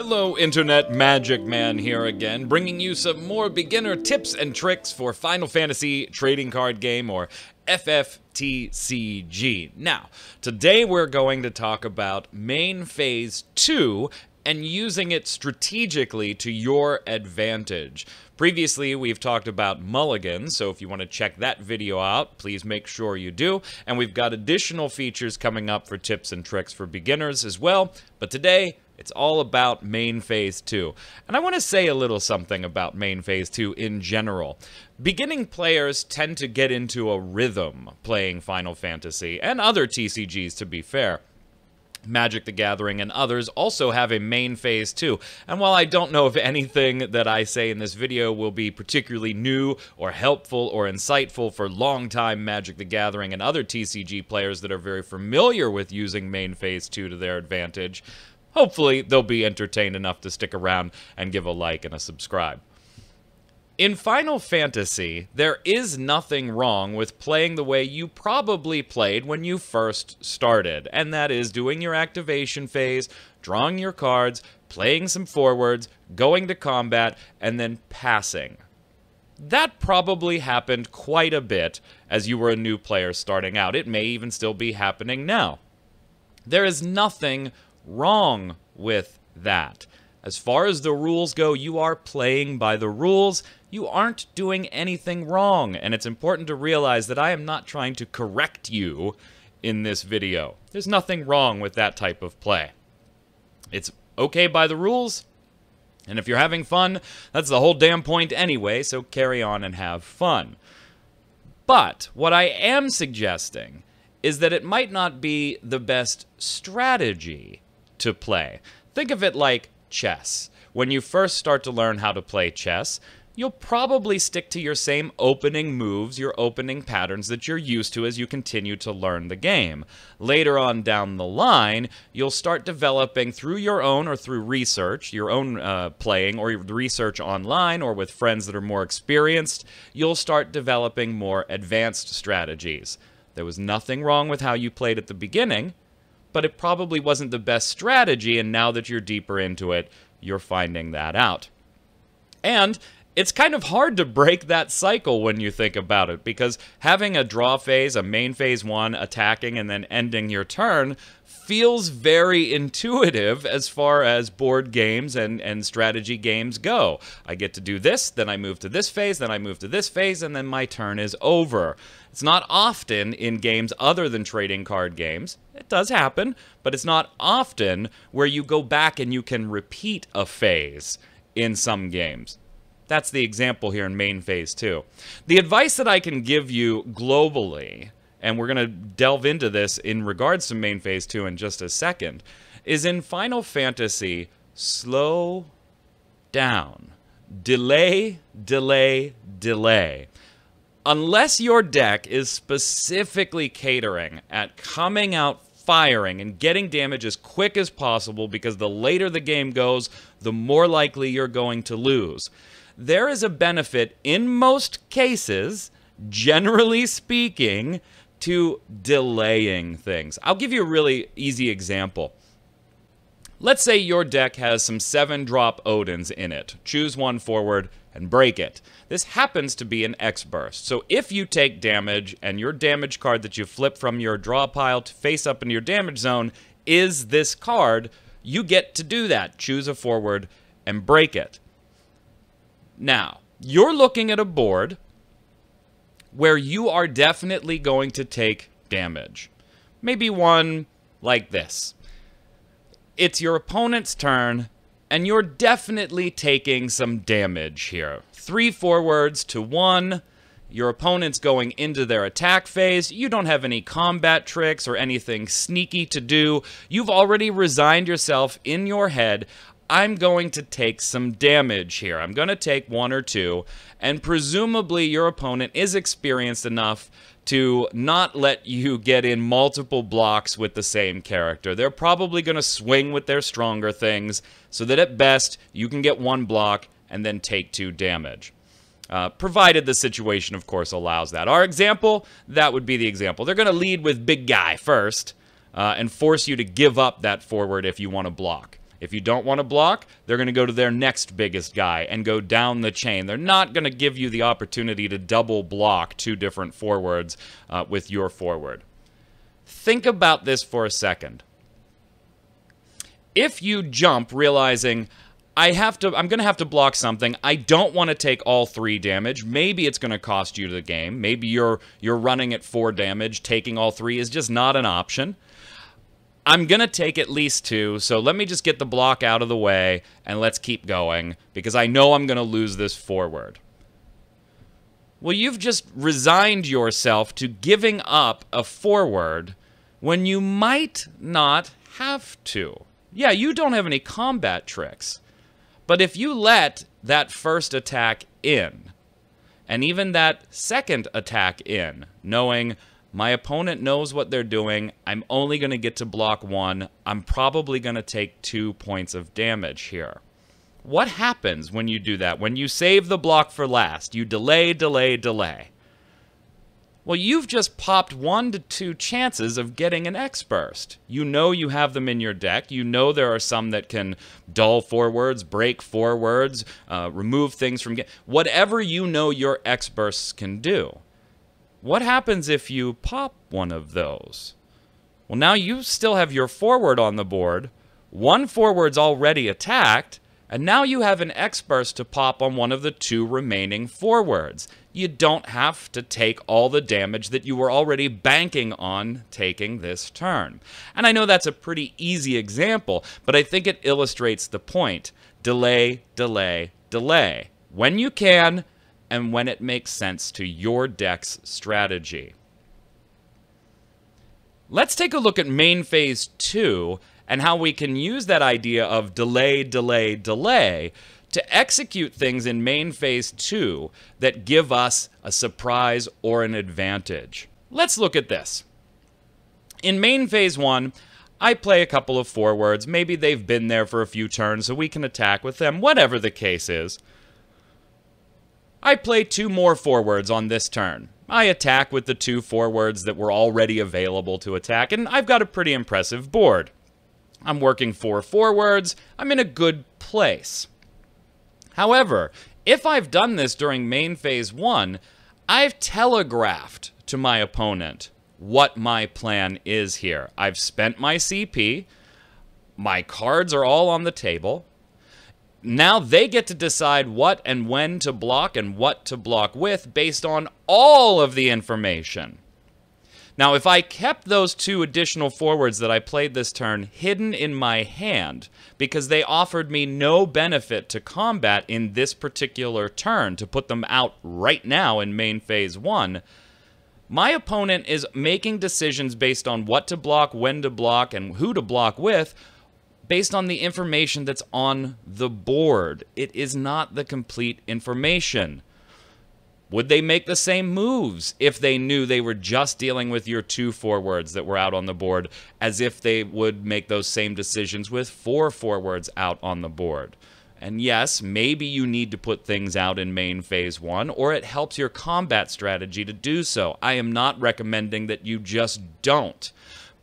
Hello, Internet Magic Man here again, bringing you some more beginner tips and tricks for Final Fantasy trading card game, or FFTCG. Now, today we're going to talk about Main Phase 2 and using it strategically to your advantage. Previously, we've talked about mulligans, so if you want to check that video out, please make sure you do. And we've got additional features coming up for tips and tricks for beginners as well. But today, it's all about Main Phase 2. And I want to say a little something about Main Phase 2 in general. Beginning players tend to get into a rhythm playing Final Fantasy, and other TCGs to be fair. Magic the Gathering and others also have a Main Phase 2, and while I don't know if anything that I say in this video will be particularly new or helpful or insightful for longtime Magic the Gathering and other TCG players that are very familiar with using Main Phase 2 to their advantage, hopefully they'll be entertained enough to stick around and give a like and a subscribe. In Final Fantasy, there is nothing wrong with playing the way you probably played when you first started, and that is doing your activation phase, drawing your cards, playing some forwards, going to combat, and then passing. That probably happened quite a bit as you were a new player starting out. It may even still be happening now. There is nothing wrong with that. As far as the rules go, you are playing by the rules. You aren't doing anything wrong, and it's important to realize that I am not trying to correct you in this video. There's nothing wrong with that type of play. It's okay by the rules, and if you're having fun, that's the whole damn point anyway, so carry on and have fun. But what I am suggesting is that it might not be the best strategy to play. Think of it like chess. When you first start to learn how to play chess, you'll probably stick to your same opening moves, your opening patterns that you're used to as you continue to learn the game. Later on down the line, you'll start developing through your own or through research, your own playing, or research online or with friends that are more experienced, you'll start developing more advanced strategies. There was nothing wrong with how you played at the beginning, but it probably wasn't the best strategy, and now that you're deeper into it, you're finding that out. And it's kind of hard to break that cycle when you think about it, because having a draw phase, a main phase 1, attacking, and then ending your turn feels very intuitive as far as board games and strategy games go. I get to do this, then I move to this phase, then I move to this phase, and then my turn is over. It's not often in games other than trading card games. It does happen, but it's not often where you go back and you can repeat a phase in some games. That's the example here in Main Phase 2. The advice that I can give you globally, and we're going to delve into this in regards to Main Phase 2 in just a second, is in Final Fantasy, slow down. Delay, delay, delay. Unless your deck is specifically catering at coming out firing and getting damage as quick as possible, because the later the game goes, the more likely you're going to lose. There is a benefit in most cases, generally speaking, to delaying things. I'll give you a really easy example. Let's say your deck has some 7-drop Odins in it. Choose one forward and break it. This happens to be an X-Burst. So if you take damage and your damage card that you flip from your draw pile to face up into your damage zone is this card, you get to do that. Choose a forward and break it. Now, you're looking at a board where you are definitely going to take damage. Maybe one like this. It's your opponent's turn, and you're definitely taking some damage here. 3 forwards to 1. Your opponent's going into their attack phase. You don't have any combat tricks or anything sneaky to do. You've already resigned yourself in your head. I'm going to take some damage here. I'm going to take 1 or 2, and presumably your opponent is experienced enough to not let you get in multiple blocks with the same character. They're probably going to swing with their stronger things, so that at best you can get 1 block and then take 2 damage. Provided the situation, of course, allows that. Our example, that would be the example. They're going to lead with big guy first, and force you to give up that forward if you want to block. If you don't want to block, they're going to go to their next biggest guy and go down the chain. They're not going to give you the opportunity to double block two different forwards with your forward. Think about this for a second. If you jump realizing, I'm going to have to block something, I don't want to take all 3 damage, maybe it's going to cost you the game, maybe you're running at 4 damage, taking all 3 is just not an option. I'm going to take at least 2, so let me just get the block out of the way, and let's keep going, because I know I'm going to lose this forward. Well, you've just resigned yourself to giving up a forward when you might not have to. Yeah, you don't have any combat tricks, but if you let that first attack in, and even that second attack in, knowing my opponent knows what they're doing, I'm only going to get to block 1, I'm probably going to take 2 points of damage here. What happens when you do that? When you save the block for last, you delay, delay, delay. Well, you've just popped 1 to 2 chances of getting an X-Burst. You know you have them in your deck. You know there are some that can dull forwards, break forwards, remove things from... Whatever you know your X-Bursts can do. What happens if you pop one of those? Well, now you still have your forward on the board. 1 forward's already attacked, and now you have an X-Burst to pop on one of the 2 remaining forwards. You don't have to take all the damage that you were already banking on taking this turn. And I know that's a pretty easy example, but I think it illustrates the point. Delay, delay, delay. When you can, and when it makes sense to your deck's strategy. Let's take a look at main phase 2 and how we can use that idea of delay, delay, delay to execute things in main phase 2 that give us a surprise or an advantage. Let's look at this. In main phase 1, I play a couple of forwards. Maybe they've been there for a few turns so we can attack with them, whatever the case is. I play 2 more forwards on this turn. I attack with the 2 forwards that were already available to attack, and I've got a pretty impressive board. I'm working 4 forwards. I'm in a good place. However, if I've done this during main phase 1, I've telegraphed to my opponent what my plan is here. I've spent my CP. My cards are all on the table. Now they get to decide what and when to block and what to block with based on all of the information. Now, if I kept those 2 additional forwards that I played this turn hidden in my hand because they offered me no benefit to combat in this particular turn to put them out right now in main phase 1, my opponent is making decisions based on what to block, when to block, and who to block with based on the information that's on the board. It is not the complete information. Would they make the same moves if they knew they were just dealing with your 2 forwards that were out on the board as if they would make those same decisions with 4 forwards out on the board? And yes, maybe you need to put things out in main phase 1, or it helps your combat strategy to do so. I am not recommending that you just don't.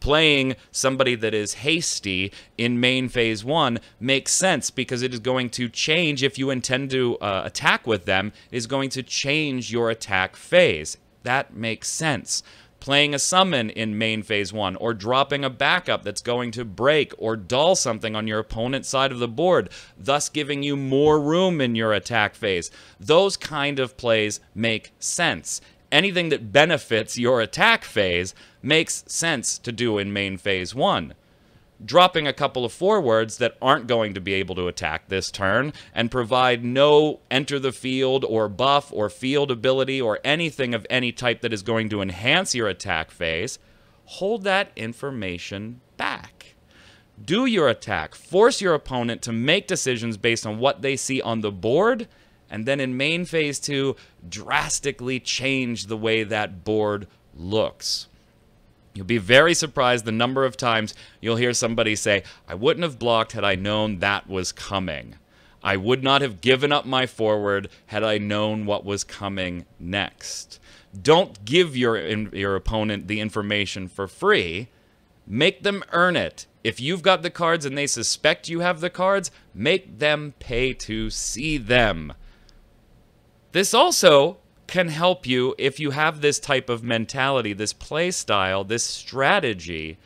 Playing somebody that is hasty in main phase 1 makes sense because it is going to change, if you intend to attack with them, it is going to change your attack phase. That makes sense. Playing a summon in main phase 1 or dropping a backup that's going to break or dull something on your opponent's side of the board, thus giving you more room in your attack phase. Those kind of plays make sense. Anything that benefits your attack phase makes sense to do in main phase 1. Dropping a couple of forwards that aren't going to be able to attack this turn and provide no enter the field or buff or field ability or anything of any type that is going to enhance your attack phase, hold that information back. Do your attack. Force your opponent to make decisions based on what they see on the board, and then in main phase 2, drastically change the way that board looks. You'll be very surprised the number of times you'll hear somebody say, I wouldn't have blocked had I known that was coming. I would not have given up my forward had I known what was coming next. Don't give your opponent the information for free. Make them earn it. If you've got the cards and they suspect you have the cards, make them pay to see them. This also can help you if you have this type of mentality, this play style, this strategy,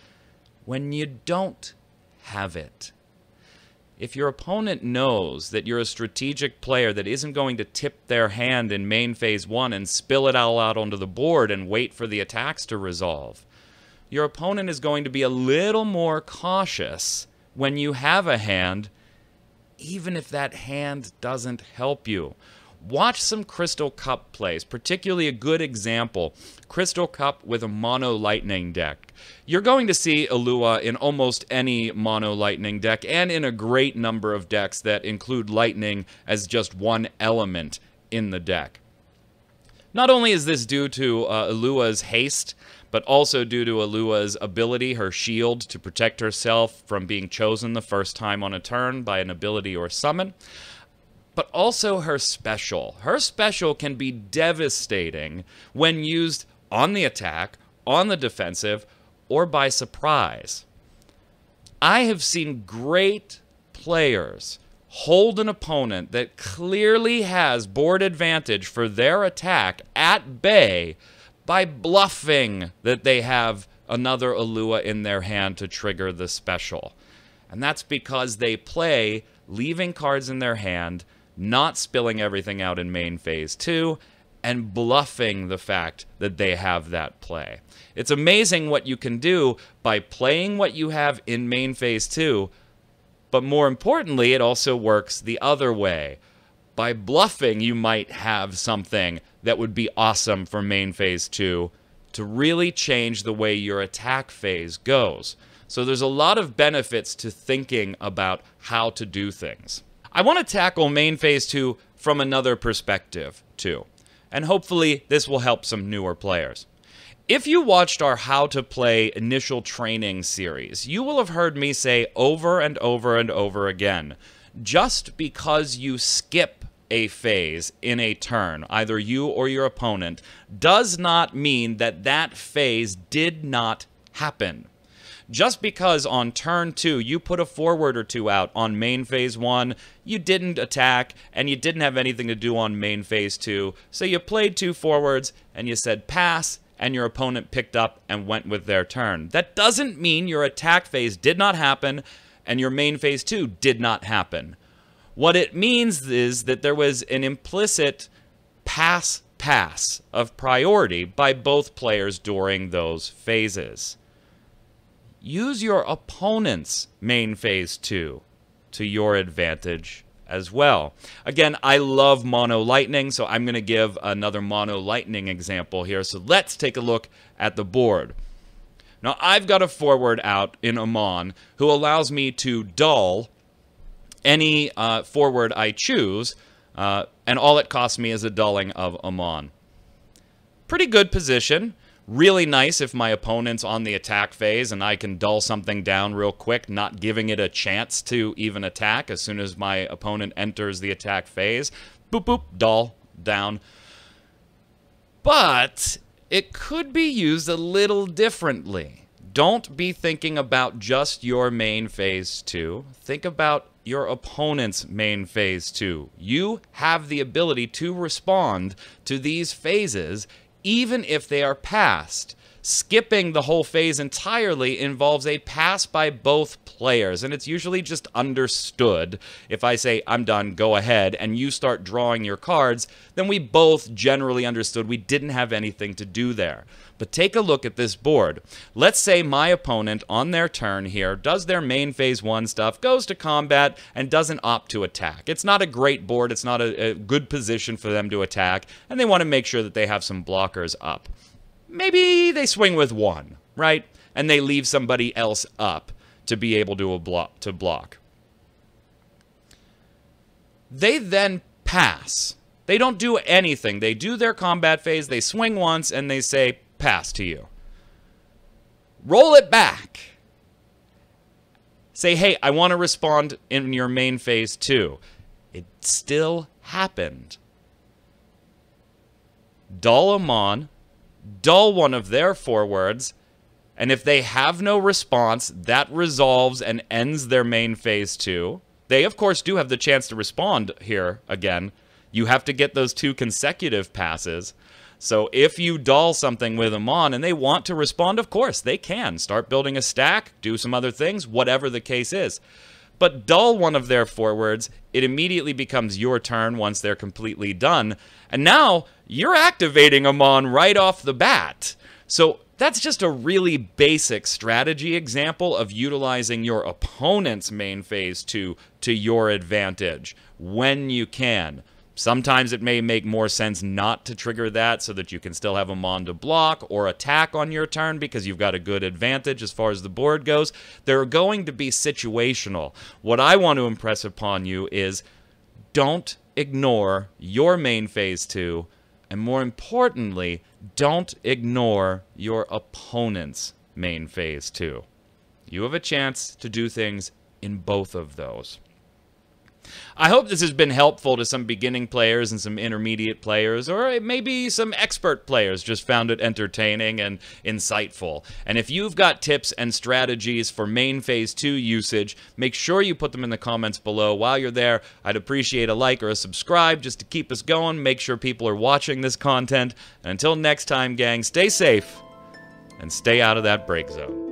when you don't have it. If your opponent knows that you're a strategic player that isn't going to tip their hand in main phase 1 and spill it all out onto the board and wait for the attacks to resolve, your opponent is going to be a little more cautious when you have a hand, even if that hand doesn't help you. Watch some Crystal Cup plays, particularly a good example, Crystal Cup with a Mono Lightning deck. You're going to see Alua in almost any Mono Lightning deck and in a great number of decks that include Lightning as just one element in the deck. Not only is this due to Alua's haste, but also due to Alua's ability, her shield, to protect herself from being chosen the first time on a turn by an ability or summon, but also her special. Her special can be devastating when used on the attack, on the defensive, or by surprise. I have seen great players hold an opponent that clearly has board advantage for their attack at bay by bluffing that they have another Alua in their hand to trigger the special. And that's because they play leaving cards in their hand, not spilling everything out in main phase 2, and bluffing the fact that they have that play. It's amazing what you can do by playing what you have in main phase 2, but more importantly, it also works the other way. By bluffing, you might have something that would be awesome for main phase 2 to really change the way your attack phase goes. So there's a lot of benefits to thinking about how to do things. I want to tackle main phase 2 from another perspective, too. And hopefully this will help some newer players. If you watched our How to Play initial training series, you will have heard me say over and over and over again, just because you skip a phase in a turn, either you or your opponent, does not mean that that phase did not happen. Just because on turn 2 you put a forward or two out on main phase 1, you didn't attack, and you didn't have anything to do on main phase 2, so you played 2 forwards, and you said pass, and your opponent picked up and went with their turn. That doesn't mean your attack phase did not happen, and your main phase 2 did not happen. What it means is that there was an implicit pass of priority by both players during those phases. Use your opponent's main phase 2 to your advantage as well. Again, I love Mono Lightning, so I'm going to give another Mono Lightning example here. So let's take a look at the board. Now, I've got a forward out in Amon who allows me to dull any forward I choose, and all it costs me is a dulling of Amon. Pretty good position. Really nice if my opponent's on the attack phase and I can dull something down real quick, not giving it a chance to even attack as soon as my opponent enters the attack phase. Boop, boop, dull, down. But it could be used a little differently. Don't be thinking about just your main phase 2. Think about your opponent's main phase 2. You have the ability to respond to these phases even if they are passed. Skipping the whole phase entirely involves a pass by both players, and it's usually just understood. If I say, I'm done, go ahead, and you start drawing your cards, then we both generally understood we didn't have anything to do there. But take a look at this board. Let's say my opponent, on their turn here, does their main phase 1 stuff, goes to combat, and doesn't opt to attack. It's not a great board, it's not a good position for them to attack, and they want to make sure that they have some blockers up. Maybe they swing with 1, right? And they leave somebody else up to be able to block. They then pass. They don't do anything. They do their combat phase, they swing once, and they say, pass to you. Roll it back. Say, hey, I want to respond in your main phase 2. It still happened. Dull them on. Dull one of their forwards, And if they have no response, that resolves and ends their main phase 2. They, of course, do have the chance to respond here again. You have to get those 2 consecutive passes. So if you dull something with them on and they want to respond, of course, they can. Start building a stack, do some other things, whatever the case is. But dull one of their forwards, it immediately becomes your turn once they're completely done. And now you're activating them on right off the bat. So that's just a really basic strategy example of utilizing your opponent's main phase 2 to your advantage when you can. Sometimes it may make more sense not to trigger that so that you can still have them on to block or attack on your turn because you've got a good advantage as far as the board goes. They're going to be situational. What I want to impress upon you is don't ignore your main phase 2, and more importantly, don't ignore your opponent's main phase 2. You have a chance to do things in both of those. I hope this has been helpful to some beginning players and some intermediate players, or maybe some expert players just found it entertaining and insightful. And if you've got tips and strategies for main phase 2 usage, make sure you put them in the comments below. While you're there, I'd appreciate a like or a subscribe just to keep us going, make sure people are watching this content. And until next time, gang, stay safe and stay out of that break zone.